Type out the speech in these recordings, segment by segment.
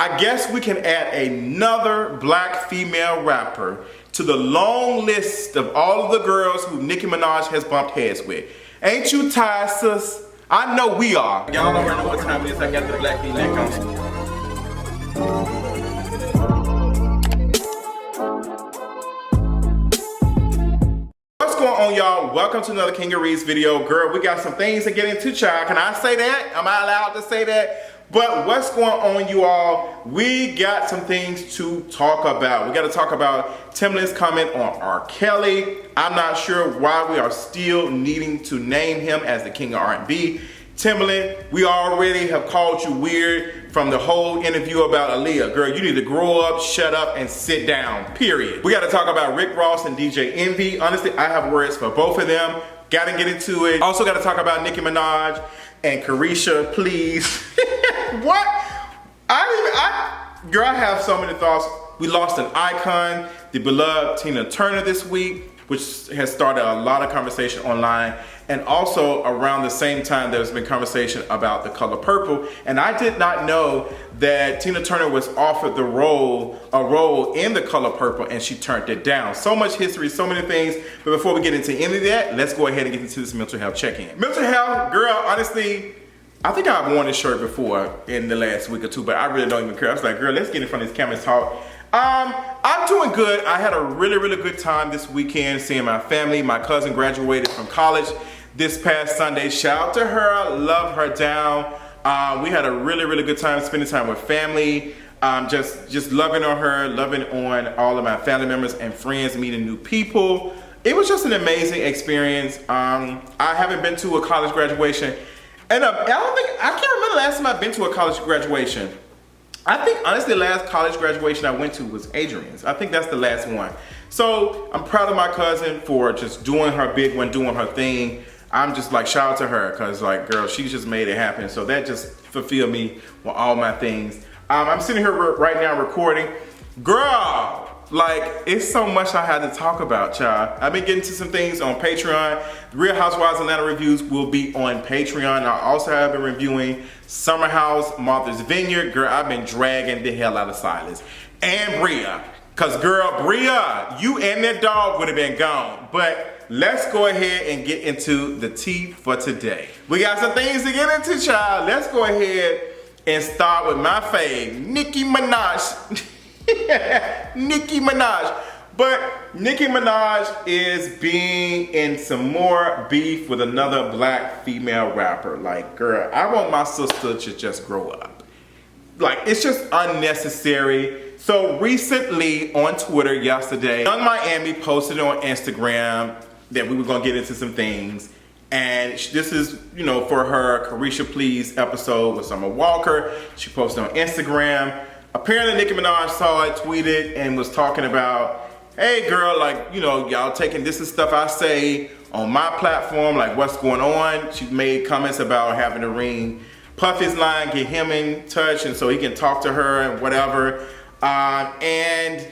I guess we can add another black female rapper to the long list of all of the girls who Nicki Minaj has bumped heads with. Ain't you tired, sis? I know we are. Y'all already know what time it is. I got the black V-neck on. What's going on, y'all? Welcome to another King of Reads video. Girl, we got some things to get into, child. Can I say that? Am I allowed to say that? But what's going on, you all? We got some things to talk about. We got to talk about Timbaland's comment on R-Kelly. I'm not sure why we are still needing to name him as the king of R&B. Timbaland, we already have called you weird from the whole interview about Aaliyah. Girl, you need to grow up, shut up, and sit down, period. We got to talk about Rick Ross and DJ Envy. Honestly, I have words for both of them. Got to get into it. Also got to talk about Nicki Minaj and Carisha, please. What? Girl, I have so many thoughts. We lost an icon, the beloved Tina Turner this week, which has started a lot of conversation online. And also around the same time, there's been conversation about The Color Purple. And I did not know that Tina Turner was offered a role in The Color Purple, and she turned it down. So much history, so many things. But before we get into any of that, let's go ahead and get into this mental health check-in. Mental health, girl, honestly, I think I've worn this shirt before in the last week or two, but I really don't even care. I was like, girl, let's get in front of this camera and talk. I'm doing good. I had a really, really good time this weekend seeing my family. My cousin graduated from college this past Sunday. Shout out to her, love her down. We had a really, really good time spending time with family. Just loving on her, loving on all of my family members and friends, meeting new people. It was just an amazing experience. I haven't been to a college graduation. And I can't remember the last time I've been to a college graduation. I think, honestly, the last college graduation I went to was Adrian's. I think that's the last one. So I'm proud of my cousin for just doing her big one, doing her thing. I'm just like, shout out to her, because like, girl, she just made it happen. So that just fulfilled me with all my things. I'm sitting here right now recording. Girl, like, it's so much I had to talk about, child. I've been getting to some things on Patreon. The Real Housewives Atlanta reviews will be on Patreon. I also have been reviewing Summer House, Martha's Vineyard. Girl, I've been dragging the hell out of Silas. And Bria. Because, girl, Bria, you and that dog would have been gone. But let's go ahead and get into the tea for today. We got some things to get into, child. Let's go ahead and start with my fave, Nicki Minaj. Nicki Minaj. But Nicki Minaj is being in some more beef with another black female rapper. Like, girl, I want my sister to just grow up. Like, it's just unnecessary. So recently on Twitter yesterday, Young Miami posted on Instagram that we were gonna get into some things. And this is, you know, for her Carisha Please episode with Summer Walker. She posted on Instagram. Apparently Nicki Minaj saw it, tweeted, and was talking about, hey girl, like, you know, y'all taking this is stuff I say on my platform, like what's going on. She made comments about having to ring Puffy's line, get him in touch, and so he can talk to her and whatever. And,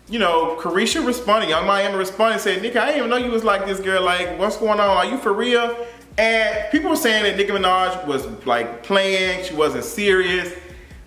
you know, Carisha responded, Young Miami responded and said, Nicki, I didn't even know you was like this, girl. Like, what's going on? Are you for real? And people were saying that Nicki Minaj was like playing, she wasn't serious.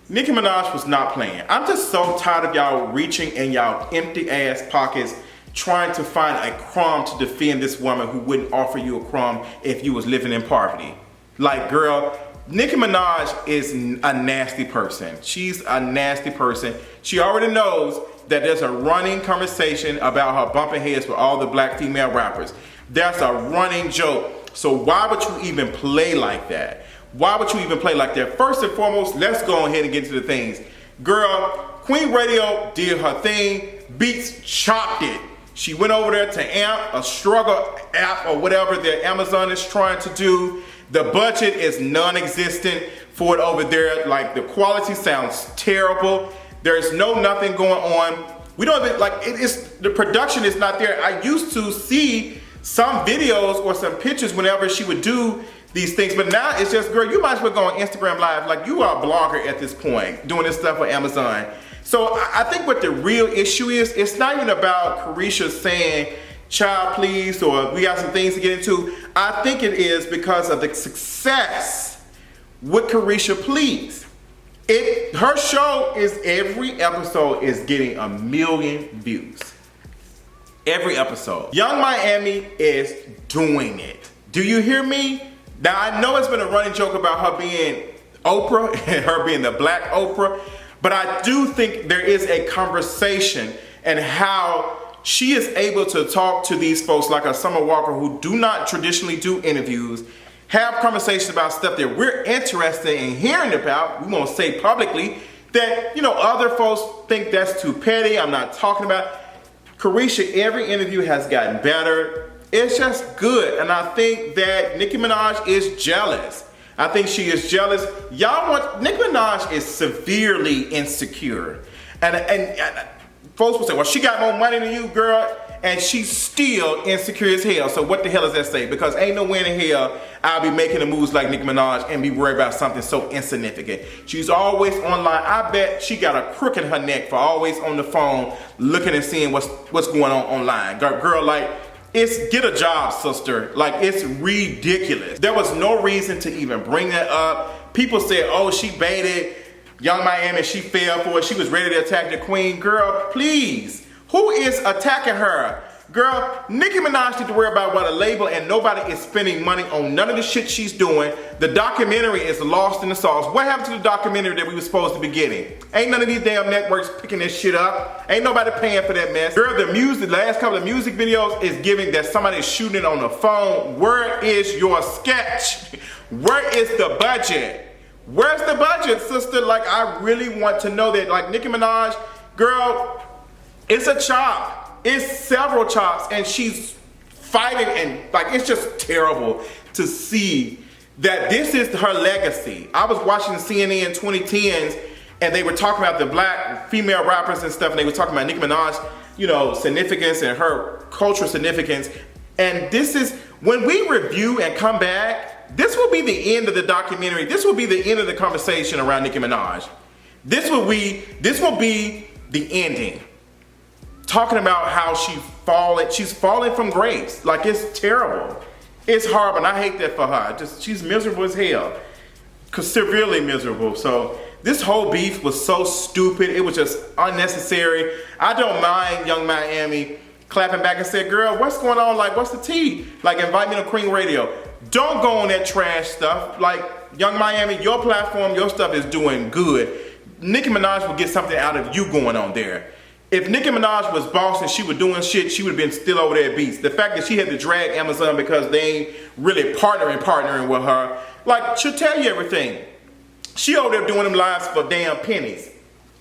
Nicki Minaj was not playing. I'm just so tired of y'all reaching in y'all empty ass pockets trying to find a crumb to defend this woman who wouldn't offer you a crumb if you was living in poverty. Like, girl, Nicki Minaj is a nasty person. She's a nasty person. She already knows that there's a running conversation about her bumping heads with all the black female rappers. That's a running joke. So why would you even play like that? Why would you even play like that? First and foremost, let's go ahead and get into the things. Girl, Queen Radio did her thing. Beats chopped it. She went over there to AMP, a struggle app or whatever that Amazon is trying to do. The budget is non-existent for it over there. Like, the quality sounds terrible. There's nothing going on. We don't even, like, the production is not there. I used to see some videos or some pictures whenever she would do these things, but now it's just, girl, you might as well go on Instagram Live. Like, you are a blogger at this point, doing this stuff with Amazon. So I think what the real issue is, it's not even about Carisha saying, child please, or we got some things to get into. I think it is because of the success with Carisha Please. Her show is, every episode is getting 1 million views. Every episode. Young Miami is doing it. Do you hear me? Now I know it's been a running joke about her being Oprah and her being the black Oprah, but I do think there is a conversation and how she is able to talk to these folks like a Summer Walker who do not traditionally do interviews, have conversations about stuff that we're interested in hearing about. We won't say publicly that, you know, other folks think that's too petty. I'm not talking about. Carisha, every interview has gotten better. It's just good. And I think that Nicki Minaj is jealous. I think she is jealous. Nicki Minaj is severely insecure. And folks will say, well, she got more money than you, girl, and she's still insecure as hell. So what the hell does that say? Because ain't no way in hell I'll be making the moves like Nicki Minaj and be worried about something so insignificant. She's always online. I bet she got a crook in her neck for always on the phone looking and seeing what's going on online. Girl, like, get a job, sister. Like, it's ridiculous. There was no reason to even bring that up. People said, oh, she baited Young Miami, she fell for it. She was ready to attack the queen. Girl, please. Who is attacking her? Girl, Nicki Minaj need to worry about what a label, and nobody is spending money on none of the shit she's doing. The documentary is lost in the sauce. What happened to the documentary that we were supposed to be getting? Ain't none of these damn networks picking this shit up. Ain't nobody paying for that mess. Girl, the last couple of music videos is giving that somebody's shooting it on the phone. Where is your sketch? Where is the budget? Where's the budget, sister? Like, I really want to know that. Like, Nicki Minaj, girl, it's a chop. It's several chops, and she's fighting, and like, it's just terrible to see that this is her legacy. I was watching CNN 2010s, and they were talking about the black female rappers and stuff, and they were talking about Nicki Minaj, you know, significance and her cultural significance. And this is, when we review and come back, this will be the end of the documentary. This will be the end of the conversation around Nicki Minaj. This will be the ending. Talking about how she's falling from grace. Like, it's terrible. It's horrible, and I hate that for her. She's miserable as hell. Severely miserable. So this whole beef was so stupid. It was just unnecessary. I don't mind Young Miami clapping back and say, girl, what's going on? Like, what's the tea? Like, invite me to Cream Radio. Don't go on that trash stuff. Like, Young Miami, your platform, your stuff is doing good. Nicki Minaj will get something out of you going on there. If Nicki Minaj was boss and she was doing shit, she would have been still over there at Beats. The fact that she had to drag Amazon because they ain't really partnering with her, like, she'll tell you everything. She over there doing them lives for damn pennies.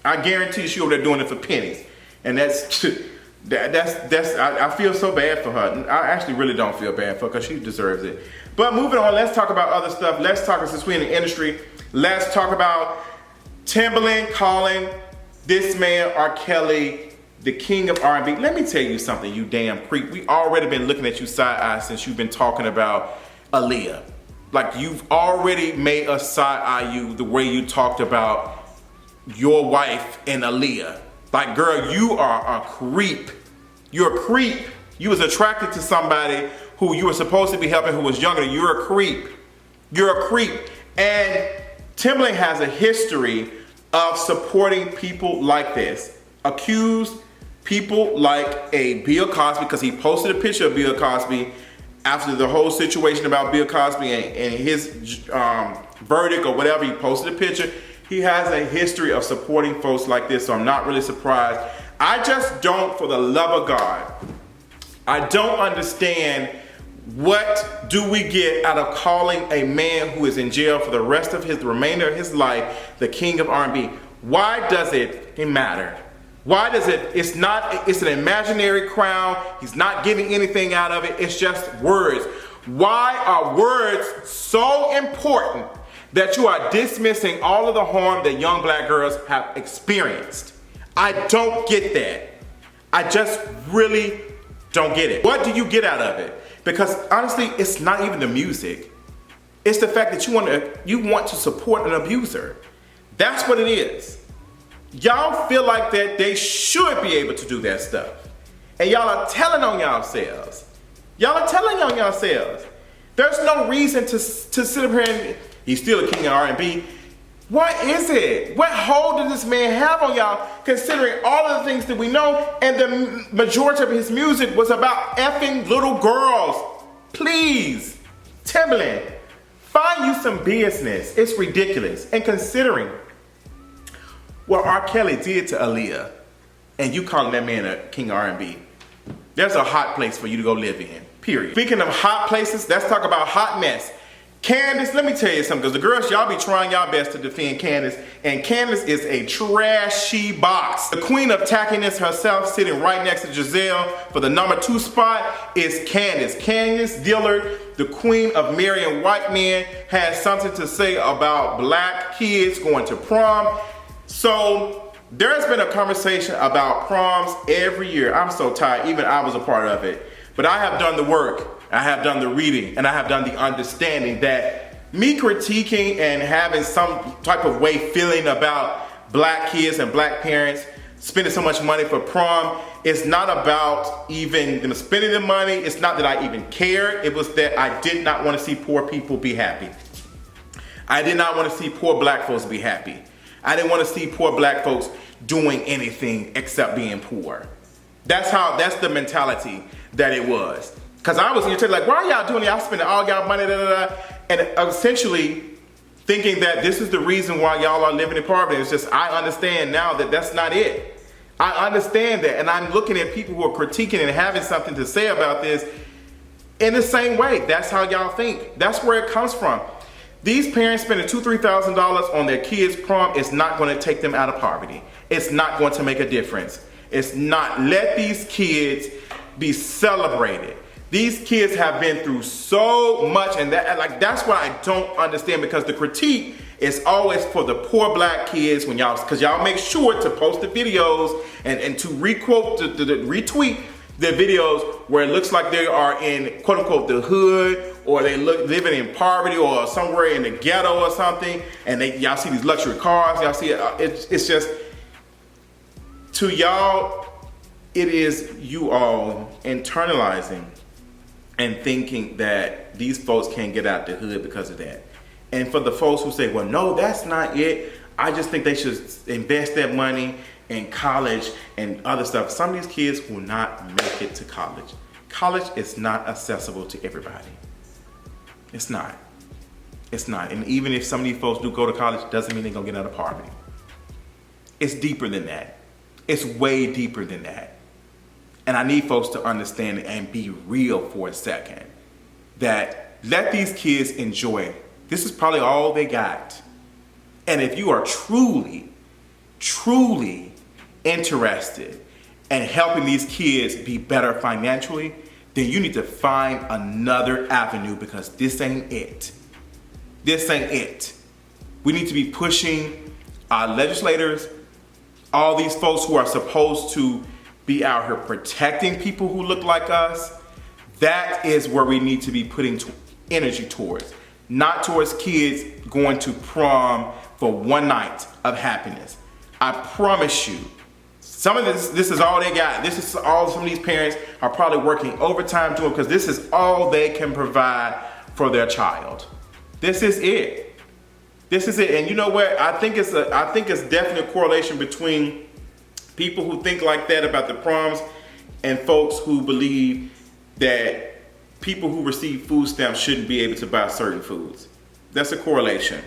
I guarantee she over there doing it for pennies. And I feel so bad for her. I actually really don't feel bad for her because she deserves it. But moving on, let's talk about other stuff. Let's talk, since we're in the industry, let's talk about Timbaland calling this man R-Kelly the king of R&B. Let me tell you something, you damn creep. We already been looking at you side-eye since you've been talking about Aaliyah. Like, you've already made us side-eye you the way you talked about your wife and Aaliyah. Like, girl, you are a creep. You're a creep. You was attracted to somebody who you were supposed to be helping who was younger. You're a creep. You're a creep. And Timbaland has a history of supporting people like this. Accused people like a Bill Cosby, because he posted a picture of Bill Cosby after the whole situation about Bill Cosby and his verdict or whatever. He posted a picture. He has a history of supporting folks like this, so I'm not really surprised. I just don't, for the love of God, I don't understand, what do we get out of calling a man who is in jail for the rest of the remainder of his life the king of R&B? Why does it matter? Why does it? It's an imaginary crown. He's not getting anything out of it. It's just words. Why are words so important that you are dismissing all of the harm that young black girls have experienced? I don't get that. I just really don't get it. What do you get out of it? Because honestly, it's not even the music. It's the fact that you want to support an abuser. That's what it is. Y'all feel like that they should be able to do that stuff. And y'all are telling on yourselves. Y'all are telling on yourselves. There's no reason to sit up here and he's still a king of R&B. What is it? What hold does this man have on y'all, considering all of the things that we know, and the majority of his music was about effing little girls? Please, Timbaland, find you some business. It's ridiculous. And considering what R. Kelly did to Aaliyah, and you calling that man a king of R&B, there's a hot place for you to go live in, period. Speaking of hot places, let's talk about hot mess. Candiace, let me tell you something, because the girls, y'all be trying y'all best to defend Candiace, and Candiace is a trashy box. The queen of tackiness herself, sitting right next to Giselle for the #2 spot, is Candiace. Candiace Dillard, the queen of marrying white men, has something to say about black kids going to prom. So there's been a conversation about proms every year. I'm so tired, even I was a part of it. But I have done the work. I have done the reading, and I have done the understanding that me critiquing and having some type of way feeling about black kids and black parents spending so much money for prom, it's not about even them spending the money. It's not that I even cared. It was that I did not want to see poor people be happy. I did not want to see poor black folks be happy. I didn't want to see poor black folks doing anything except being poor. That's the mentality that it was. Cause I was irritated, like, why are y'all doing it? Y'all spending all y'all money, and essentially thinking that this is the reason why y'all are living in poverty. It's just, I understand now that that's not it. I understand that, and I'm looking at people who are critiquing and having something to say about this in the same way. That's how y'all think. That's where it comes from. These parents spending $2,000, $3,000 on their kids' prom is not going to take them out of poverty. It's not going to make a difference. It's not. Let these kids be celebrated. These kids have been through so much, and that's what I don't understand, because the critique is always for the poor black kids when because y'all make sure to post the videos and to retweet the videos where it looks like they are in quote unquote the hood, or they living in poverty or somewhere in the ghetto or something, and y'all see these luxury cars, y'all see it's just, to y'all, it is you all internalizing and thinking that these folks can't get out the hood because of that. And for the folks who say, well, no, that's not it. I just think they should invest that money in college and other stuff. Some of these kids will not make it to college. College is not accessible to everybody. It's not. It's not. And even if some of these folks do go to college, doesn't mean they're gonna get out of poverty. It's deeper than that. It's way deeper than that. And I need folks to understand and be real for a second, that let these kids enjoy. This is probably all they got. And if you are truly, truly interested in helping these kids be better financially, then you need to find another avenue, because this ain't it. This ain't it. We need to be pushing our legislators, all these folks who are supposed to be out here protecting people who look like us. That is where we need to be putting energy towards. Not towards kids going to prom for one night of happiness. I promise you, some of this is all they got. This is all some of these parents are probably working overtime doing, because this is all they can provide for their child. This is it. This is it. And you know what? I think it's definitely a correlation between people who think like that about the proms and folks who believe that people who receive food stamps shouldn't be able to buy certain foods. That's a correlation.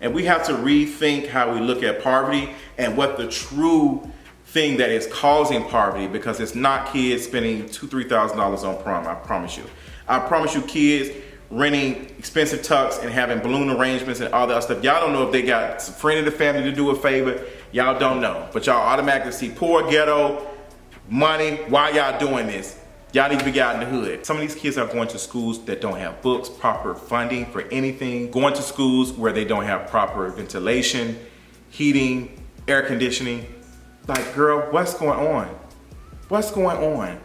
And we have to rethink how we look at poverty and what the true thing that is causing poverty, because it's not kids spending $2,000, $3,000 on prom. I promise you. I promise you, kids renting expensive tux and having balloon arrangements and all that stuff. Y'all don't know if they got some friend of the family to do a favor. Y'all don't know. But y'all automatically see poor ghetto money. Why y'all doing this? Y'all need to be out in the hood. Some of these kids are going to schools that don't have books, proper funding for anything. Going to schools where they don't have proper ventilation, heating, air conditioning. Like, girl, what's going on? What's going on?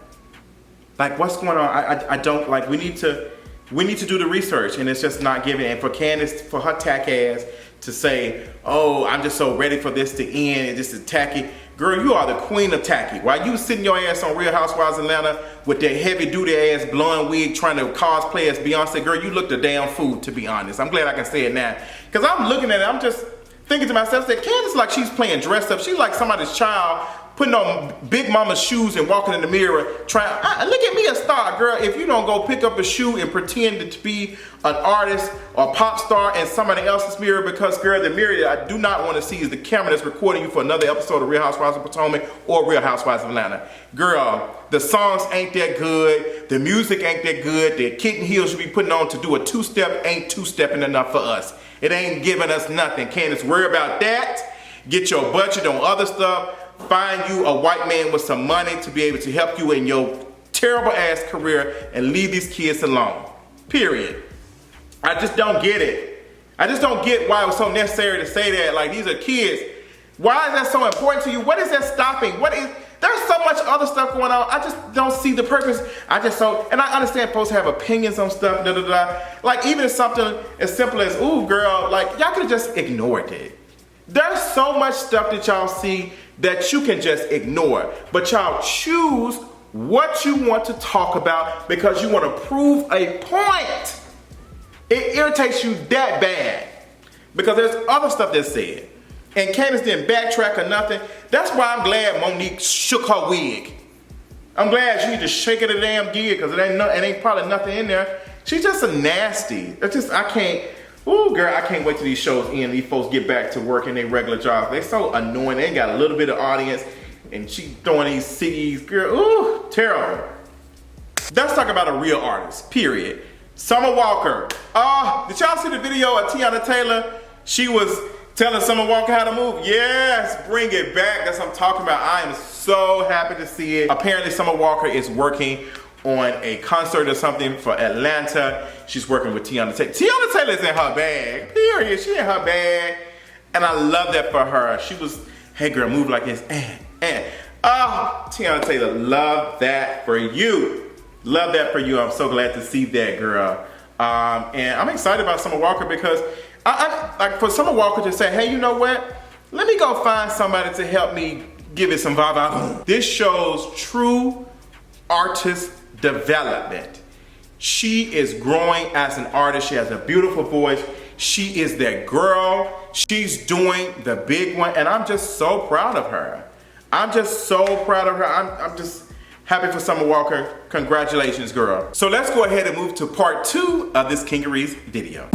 Like, what's going on? I don't, like, we need to do the research, and it's just not given. And for Candiace, for her tack ass to say, oh, I'm just so ready for this to end, and this is tacky. Girl, you are the queen of tacky. While you sitting your ass on Real Housewives of Atlanta with that heavy duty ass blonde wig trying to cosplay as Beyonce, girl, you look the damn fool, to be honest. I'm glad I can say it now. Because I'm looking at it, I'm just, thinking to myself that Candiace like she's playing dress up. She's like somebody's child putting on Big Mama's shoes and walking in the mirror trying, look at me, a star, girl. If you don't go pick up a shoe and pretend to be an artist or pop star in somebody else's mirror, because girl, the mirror that I do not want to see is the camera that's recording you for another episode of Real Housewives of Potomac or Real Housewives of Atlanta. Girl, the songs ain't that good, the music ain't that good, the kitten heels you be putting on to do a two-step ain't two-stepping enough for us. It ain't giving us nothing. Candiace, worry about that. Get your budget on other stuff. Find you a white man with some money to be able to help you in your terrible ass career and leave these kids alone. Period. I just don't get it. I just don't get why it was so necessary to say that. Like, these are kids. Why is that so important to you? What is that stopping? There's so much other stuff going on. I just don't see the purpose. And I understand folks have opinions on stuff, Like, even something as simple as, ooh, girl, like, y'all could have just ignored it. There's so much stuff that y'all see that you can just ignore. But y'all choose what you want to talk about because you want to prove a point. It irritates you that bad because there's other stuff that's said. And Candiace didn't backtrack or nothing. That's why I'm glad Monique shook her wig. I'm glad she just shaking the damn gig because it ain't probably nothing in there. She's just a nasty. I can't. Ooh, girl, I can't wait till these shows end. These folks get back to working their regular jobs. They're so annoying. They ain't got a little bit of audience, and she throwing these CDs. Girl, ooh, terrible. Let's talk about a real artist, period. Summer Walker. Did y'all see the video of Tiana Taylor? She was telling Summer Walker how to move. Yes, bring it back. That's what I'm talking about. I am so happy to see it. Apparently, Summer Walker is working on a concert or something for Atlanta. She's working with Tiana Taylor. Tiana Taylor's in her bag, period. She in her bag. And I love that for her. She was, hey girl, move like this, Tiana Taylor, love that for you. Love that for you. I'm so glad to see that, girl. And I'm excited about Summer Walker because like for Summer Walker to say, hey, you know what? Let me go find somebody to help me give it some vibe. This shows true artist development. She is growing as an artist. She has a beautiful voice. She is that girl. She's doing the big one, and I'm just so proud of her. I'm just so proud of her. I'm just happy for Summer Walker. Congratulations, girl. So let's go ahead and move to part 2 of this Kingeries video.